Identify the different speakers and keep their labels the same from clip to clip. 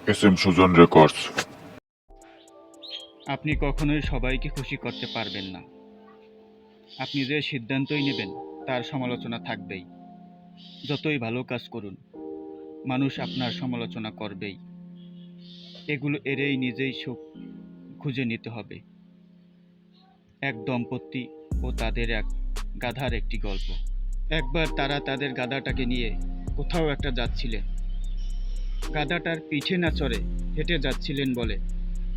Speaker 1: SM Sujan records.
Speaker 2: আপনি কখনোই সবাইকে খুশি করতে পারবেন না। আপনি যে সিদ্ধান্তই নেবেন তার সমালোচনা থাকবেই। যতই ভালো কাজ করুন, মানুষ আপনার সমালোচনা করবেই। এগুলো এড়িয়ে নিজেই সুখ খুঁজে নিতে হবে। এক দম্পতি ও তাদের এক গাধার একটি গল্প। একবার তারা তাদের গাধাটাকে নিয়ে কোথাও একটা যাচ্ছিলেন। গাধাটার পিঠে না চড়ে হেঁটে যাচ্ছিলেন বলে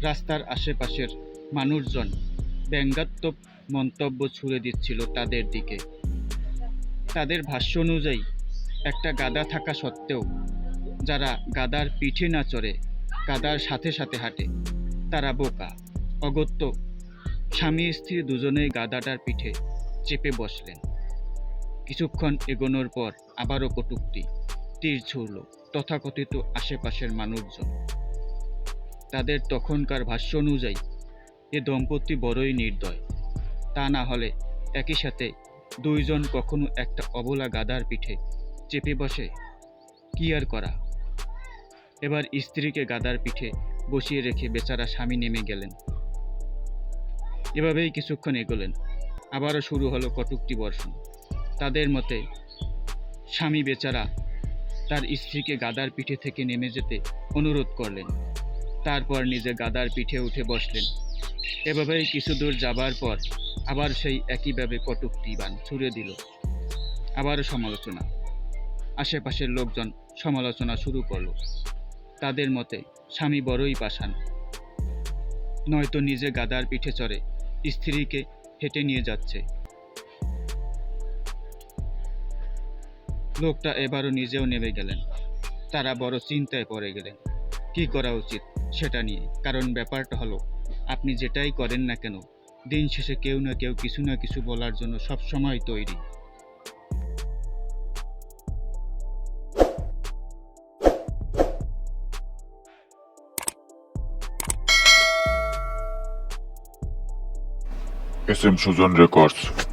Speaker 2: রাস্তার আশেপাশের মানুষজন ব্যঙ্গাত্মক মন্তব্য ছুড়ে দিচ্ছিল তাদের দিকে। তাদের ভাষ্য অনুযায়ী একটা গাধা থাকা সত্ত্বেও যারা গাধার পিঠে না চড়ে গাধার সাথে সাথে হাঁটে তারা বোকা, অগত্য। স্বামী স্ত্রী দুজনেই গাধাটার পিঠে চেপে বসলেন। কিছুক্ষণ এগোনোর পর আবারও কটূক্তি তীর ছুড়ল তথাকথিত আশেপাশের মানুষজন। তাদের তখনকার ভাষ্য অনুযায়ী এ দম্পতি বড়ই নির্দয়। তা না হলে একই সাথে দুইজন কখনো একটা অবলা গাধার পিঠে চেপে বসে কি আর করা। এবার স্ত্রীকে গাধার পিঠে বসিয়ে রেখে বেচারা স্বামী নেমে গেলেন। এভাবেই কিছুক্ষণ এগোলেন। আবারও শুরু হলো কটূক্তি বর্ষণ। তাদের মতে স্বামী বেচারা তার স্ত্রীকে গাধার পিঠে থেকে নেমে যেতে অনুরোধ করলেন। তারপর নিজে গাধার পিঠে উঠে বসলেন। এভাবেই কিছু দূর যাবার পর আবার সেই একইভাবে কটূক্তি বাণ ছুড়ে দিল। আবারও সমালোচনা। আশেপাশের লোকজন সমালোচনা শুরু করলো। তাদের মতে স্বামী বড়ই পাষাণ, নয়তো নিজে গাধার পিঠে চড়ে স্ত্রীকে হেঁটে নিয়ে যাচ্ছে। লোকটা এবারও নিজেও নেমে গেলেন। তারা বড় চিন্তায় পড়ে গেলেন কি করা উচিত সেটা নিয়ে। কারণ ব্যাপারটা হলো, আপনি যেটাই করেন না কেন, দিন শেষে কেউ না কেউ কিছু না কিছু বলার জন্য সবসময় তৈরি।
Speaker 1: SM Sujan records.